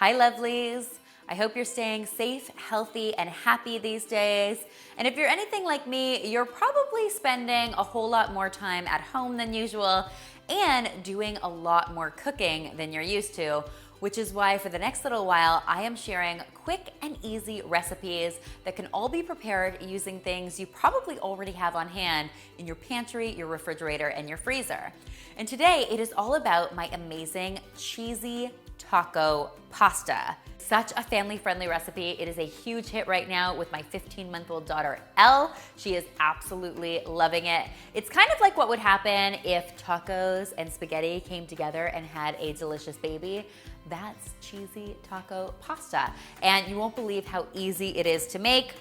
Hi lovelies. I hope you're staying safe, healthy, and happy these days. And if you're anything like me, you're probably spending a whole lot more time at home than usual and doing a lot more cooking than you're used to, which is why for the next little while, I am sharing quick and easy recipes that can all be prepared using things you probably already have on hand in your pantry, your refrigerator, and your freezer. And today it is all about my amazing cheesy taco pasta. Such a family-friendly recipe. It is a huge hit right now with my 15-month-old daughter, Elle. She is absolutely loving it. It's kind of like what would happen if tacos and spaghetti came together and had a delicious baby. That's cheesy taco pasta. And you won't believe how easy it is to make.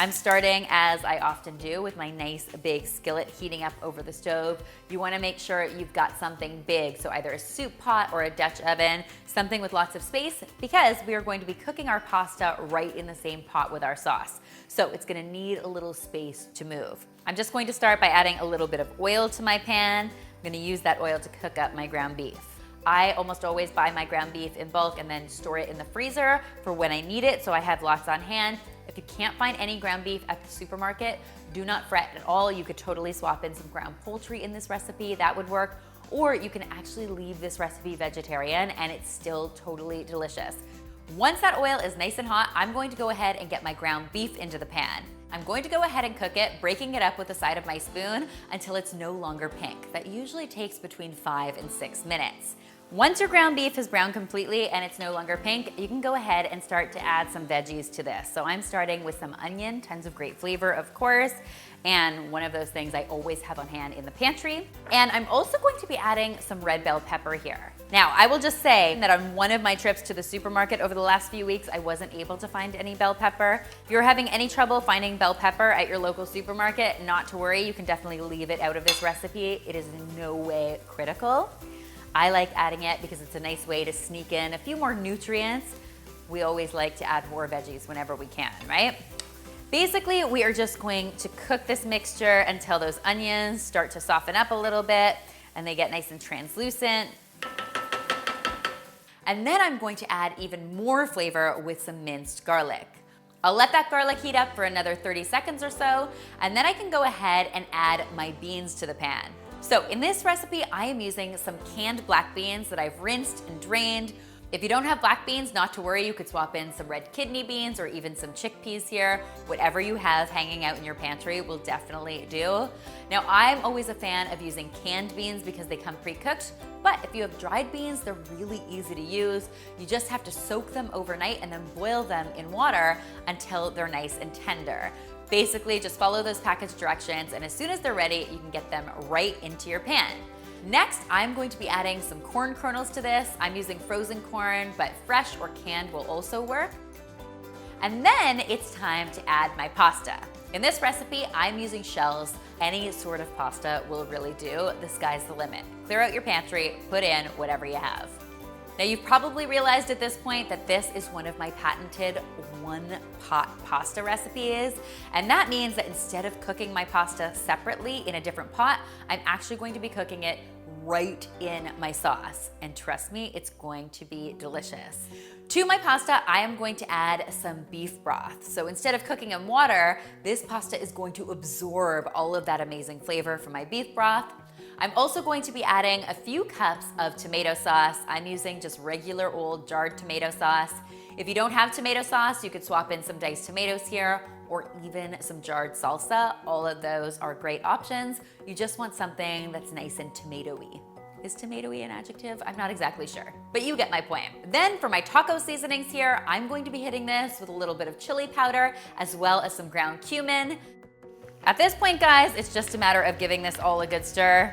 I'm starting, as I often do, with my nice big skillet heating up over the stove. You wanna make sure you've got something big, so either a soup pot or a Dutch oven, something with lots of space, because we are going to be cooking our pasta right in the same pot with our sauce. So it's gonna need a little space to move. I'm just going to start by adding a little bit of oil to my pan. I'm gonna use that oil to cook up my ground beef. I almost always buy my ground beef in bulk and then store it in the freezer for when I need it, so I have lots on hand. If you can't find any ground beef at the supermarket, do not fret at all. You could totally swap in some ground poultry in this recipe, that would work. Or you can actually leave this recipe vegetarian and it's still totally delicious. Once that oil is nice and hot, I'm going to go ahead and get my ground beef into the pan. I'm going to go ahead and cook it, breaking it up with the side of my spoon until it's no longer pink. That usually takes between 5 and 6 minutes. Once your ground beef has browned completely and it's no longer pink, you can go ahead and start to add some veggies to this. So I'm starting with some onion, tons of great flavor, of course, and one of those things I always have on hand in the pantry. And I'm also going to be adding some red bell pepper here. Now, I will just say that on one of my trips to the supermarket over the last few weeks, I wasn't able to find any bell pepper. If you're having any trouble finding bell pepper at your local supermarket, not to worry, you can definitely leave it out of this recipe. It is in no way critical. I like adding it because it's a nice way to sneak in a few more nutrients. We always like to add more veggies whenever we can, right? Basically, we are just going to cook this mixture until those onions start to soften up a little bit and they get nice and translucent. And then I'm going to add even more flavor with some minced garlic. I'll let that garlic heat up for another 30 seconds or so, and then I can go ahead and add my beans to the pan. So in this recipe, I am using some canned black beans that I've rinsed and drained. If you don't have black beans, not to worry, you could swap in some red kidney beans or even some chickpeas here. Whatever you have hanging out in your pantry will definitely do. Now, I'm always a fan of using canned beans because they come pre-cooked, but if you have dried beans, they're really easy to use. You just have to soak them overnight and then boil them in water until they're nice and tender. Basically, just follow those package directions, and as soon as they're ready, you can get them right into your pan. Next, I'm going to be adding some corn kernels to this. I'm using frozen corn, but fresh or canned will also work. And then it's time to add my pasta. In this recipe, I'm using shells. Any sort of pasta will really do. The sky's the limit. Clear out your pantry, put in whatever you have. Now, you've probably realized at this point that this is one of my patented one-pot pasta recipes, and that means that instead of cooking my pasta separately in a different pot, I'm actually going to be cooking it right in my sauce. And trust me, it's going to be delicious. To my pasta, I am going to add some beef broth. So instead of cooking in water, this pasta is going to absorb all of that amazing flavor from my beef broth. I'm also going to be adding a few cups of tomato sauce. I'm using just regular old jarred tomato sauce. If you don't have tomato sauce, you could swap in some diced tomatoes here or even some jarred salsa. All of those are great options. You just want something that's nice and tomatoey. Is tomatoey an adjective? I'm not exactly sure, but you get my point. Then for my taco seasonings here, I'm going to be hitting this with a little bit of chili powder as well as some ground cumin. At this point, guys, it's just a matter of giving this all a good stir.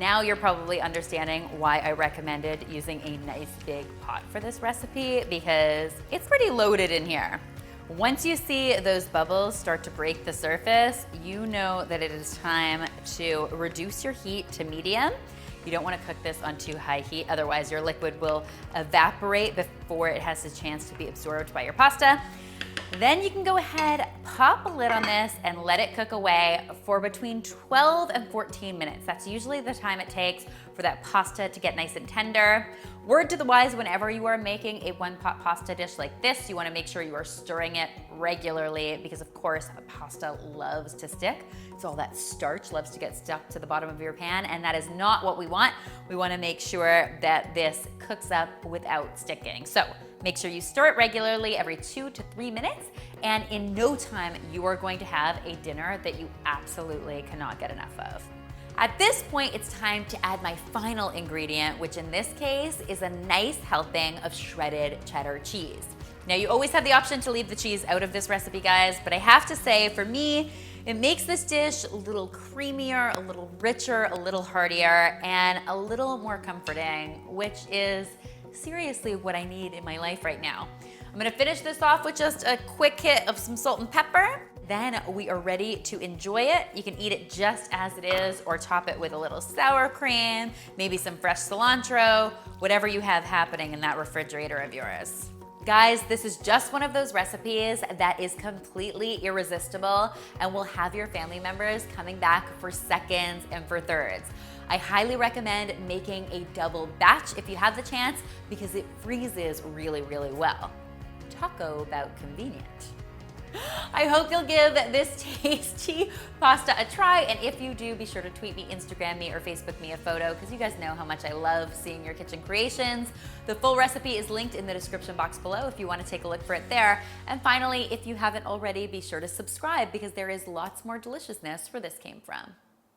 Now you're probably understanding why I recommended using a nice big pot for this recipe, because it's pretty loaded in here. Once you see those bubbles start to break the surface, you know that it is time to reduce your heat to medium. You don't want to cook this on too high heat, otherwise your liquid will evaporate before it has a chance to be absorbed by your pasta. Then you can go ahead, pop a lid on this and let it cook away for between 12 and 14 minutes. That's usually the time it takes for that pasta to get nice and tender. Word to the wise, whenever you are making a one-pot pasta dish like this, you wanna make sure you are stirring it regularly because of course, pasta loves to stick. So all that starch loves to get stuck to the bottom of your pan, and that is not what we want. We wanna make sure that this cooks up without sticking. So make sure you stir it regularly every 2 to 3 minutes, and in no time, you are going to have a dinner that you absolutely cannot get enough of. At this point, it's time to add my final ingredient, which in this case is a nice helping of shredded cheddar cheese. Now, you always have the option to leave the cheese out of this recipe, guys, but I have to say, for me, it makes this dish a little creamier, a little richer, a little heartier, and a little more comforting, which is seriously what I need in my life right now. I'm gonna finish this off with just a quick hit of some salt and pepper. Then we are ready to enjoy it. You can eat it just as it is or top it with a little sour cream, maybe some fresh cilantro, whatever you have happening in that refrigerator of yours. Guys, this is just one of those recipes that is completely irresistible and will have your family members coming back for seconds and for thirds. I highly recommend making a double batch if you have the chance because it freezes really, really well. Talk about convenient. I hope you'll give this tasty pasta a try, and if you do, be sure to tweet me, Instagram me, or Facebook me a photo because you guys know how much I love seeing your kitchen creations. The full recipe is linked in the description box below if you want to take a look for it there. And finally, if you haven't already, be sure to subscribe because there is lots more deliciousness where this came from.